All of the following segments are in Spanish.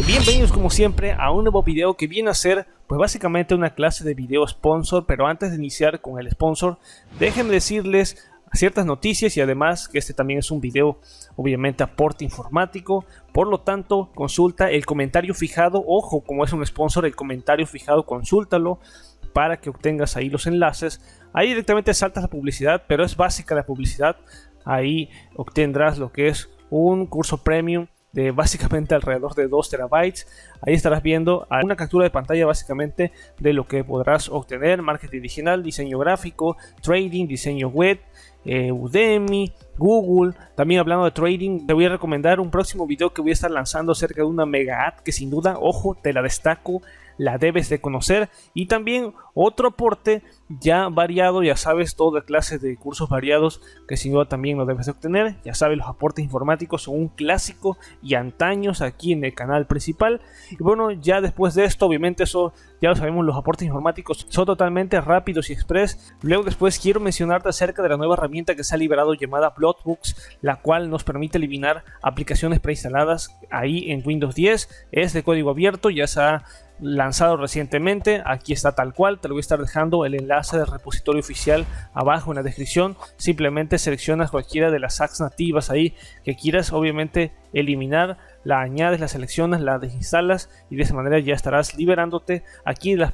Bienvenidos como siempre a un nuevo video que viene a ser pues básicamente una clase de video sponsor, pero antes de iniciar con el sponsor déjenme decirles ciertas noticias y además que este también es un video obviamente aporte informático, por lo tanto consulta el comentario fijado, ojo, como es un sponsor el comentario fijado consúltalo para que obtengas ahí los enlaces. Ahí directamente saltas la publicidad, pero es básica la publicidad. Ahí obtendrás lo que es un curso premium de básicamente alrededor de 2 terabytes. Ahí estarás viendo una captura de pantalla básicamente de lo que podrás obtener: marketing digital, diseño gráfico, trading, diseño web, Udemy, Google. También hablando de trading, te voy a recomendar un próximo video que voy a estar lanzando acerca de una mega app que sin duda, ojo, te la destaco, la debes de conocer. Y también otro aporte ya variado, ya sabes, toda clase de cursos variados que sin duda también lo debes de obtener. Ya sabes, los aportes informáticos son un clásico y antaños aquí en el canal principal. Y bueno, ya después de esto, obviamente eso ya lo sabemos, los aportes informáticos son totalmente rápidos y express. Luego después quiero mencionarte acerca de la nueva herramienta que se ha liberado llamada Blockbooks, la cual nos permite eliminar aplicaciones preinstaladas ahí en Windows 10. Es de código abierto, ya se ha lanzado recientemente. Aquí está tal cual, te lo voy a estar dejando el enlace del repositorio oficial abajo en la descripción. Simplemente seleccionas cualquiera de las apps nativas ahí que quieras obviamente eliminar, la añades, la seleccionas, la desinstalas y de esa manera ya estarás liberándote aquí las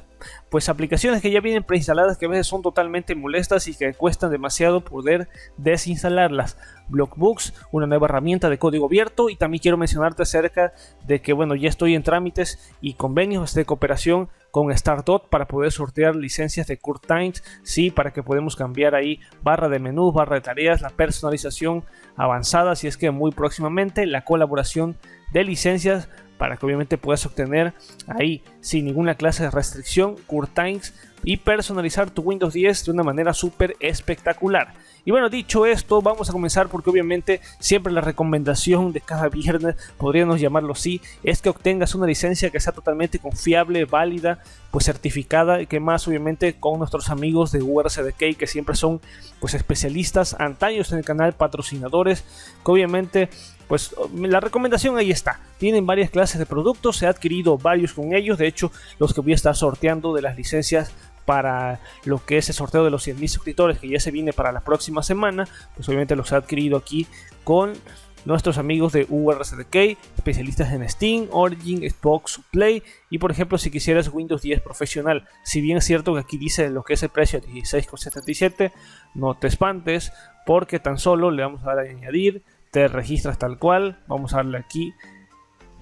pues aplicaciones que ya vienen preinstaladas, que a veces son totalmente molestas y que cuestan demasiado poder desinstalarlas. Blockbooks, una nueva herramienta de código abierto. Y también quiero mencionarte acerca de que bueno, ya estoy en trámites y convenios de cooperación con Stardot para poder sortear licencias de QuickTimes, sí, para que podamos cambiar ahí barra de menú, barra de tareas, la personalización avanzada, si es que muy próximamente la colaboración de licencias para que obviamente puedas obtener ahí sin ninguna clase de restricción QuickTimes y personalizar tu Windows 10 de una manera súper espectacular. Y bueno, dicho esto, vamos a comenzar porque obviamente siempre la recomendación de cada viernes, podríamos llamarlo así, es que obtengas una licencia que sea totalmente confiable, válida, pues certificada, y que más obviamente con nuestros amigos de URCDK, que siempre son pues especialistas, antaños en el canal, patrocinadores, que obviamente pues la recomendación ahí está. Tienen varias clases de productos, se ha adquirido varios con ellos. De hecho, los que voy a estar sorteando de las licencias para lo que es el sorteo de los 100.000 suscriptores que ya se viene para la próxima semana, pues obviamente los he adquirido aquí con nuestros amigos de URCDK, especialistas en Steam, Origin, Xbox Play. Y por ejemplo, si quisieras Windows 10 profesional, si bien es cierto que aquí dice lo que es el precio de 16,77, no te espantes porque tan solo le vamos a dar a añadir, te registras tal cual, vamos a darle aquí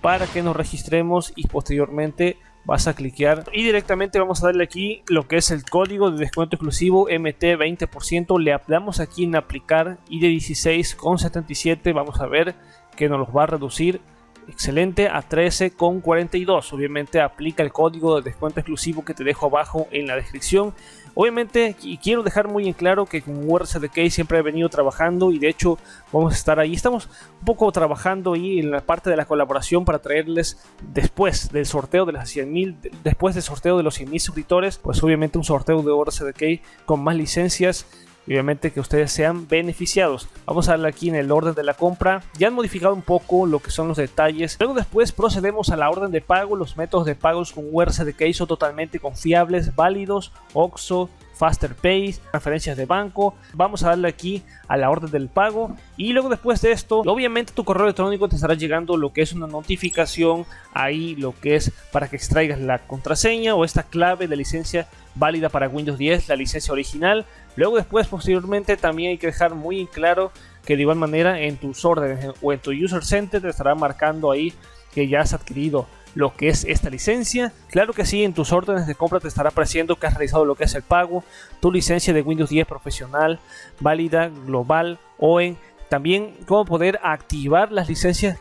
para que nos registremos y posteriormente vas a cliquear y directamente vamos a darle aquí lo que es el código de descuento exclusivo MT 20%, le damos aquí en aplicar y de 16,77 vamos a ver que nos los va a reducir, excelente, a 13,42. Obviamente aplica el código de descuento exclusivo que te dejo abajo en la descripción. Obviamente, y quiero dejar muy en claro que con URCDK siempre he venido trabajando y de hecho vamos a estar ahí. Estamos un poco trabajando ahí en la parte de la colaboración para traerles después del sorteo de las 100.000, después del sorteo de los 100.000 suscriptores, pues obviamente un sorteo de URCDK con más licencias. Y obviamente que ustedes sean beneficiados. Vamos a darle aquí en el orden de la compra. Ya han modificado un poco lo que son los detalles. Luego después procedemos a la orden de pago. Los métodos de pagos con URCDK son totalmente confiables, válidos. OXXO, FasterPay, transferencias de banco. Vamos a darle aquí a la orden del pago y luego después de esto obviamente tu correo electrónico te estará llegando lo que es una notificación ahí, lo que es para que extraigas la contraseña o esta clave de licencia válida para Windows 10, la licencia original. Luego después posteriormente también hay que dejar muy claro que de igual manera en tus órdenes o en tu user center te estará marcando ahí que ya has adquirido lo que es esta licencia. Claro que sí, en tus órdenes de compra te estará apareciendo que has realizado lo que es el pago, tu licencia de Windows 10 profesional, válida, global, OEM, también cómo poder activar las licencias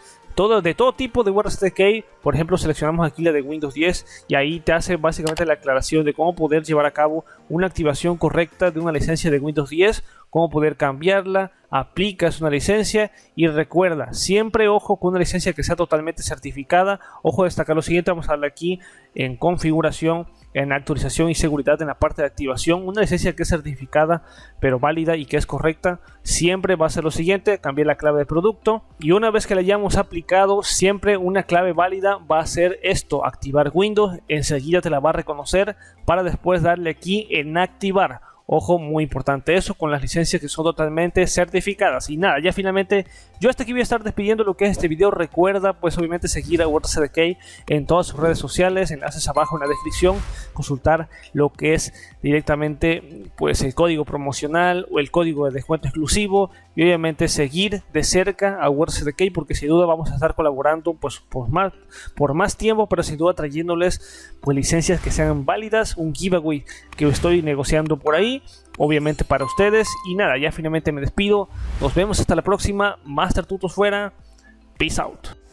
de todo tipo de URCDK. Por ejemplo, seleccionamos aquí la de Windows 10 y ahí te hace básicamente la aclaración de cómo poder llevar a cabo una activación correcta de una licencia de Windows 10, cómo poder cambiarla, aplicas una licencia y recuerda, siempre ojo con una licencia que sea totalmente certificada. Ojo a destacar lo siguiente, vamos a darle aquí en configuración en actualización y seguridad en la parte de activación. Una licencia que es certificada pero válida y que es correcta siempre va a ser lo siguiente: cambiar la clave de producto, y una vez que la hayamos aplicado, siempre una clave válida va a ser esto: activar Windows. Enseguida te la va a reconocer para después darle aquí en activar. Ojo, muy importante eso con las licencias que son totalmente certificadas. Y nada, ya finalmente yo hasta aquí voy a estar despidiendo lo que es este video. Recuerda pues obviamente seguir a WordCDK en todas sus redes sociales, enlaces abajo en la descripción, consultar lo que es directamente pues el código promocional o el código de descuento exclusivo, y obviamente seguir de cerca a WordCDK, porque sin duda vamos a estar colaborando pues por más tiempo, pero sin duda trayéndoles pues licencias que sean válidas, un giveaway que estoy negociando por ahí, obviamente para ustedes. Y nada, ya finalmente me despido, nos vemos hasta la próxima. Master Tutos fuera, peace out.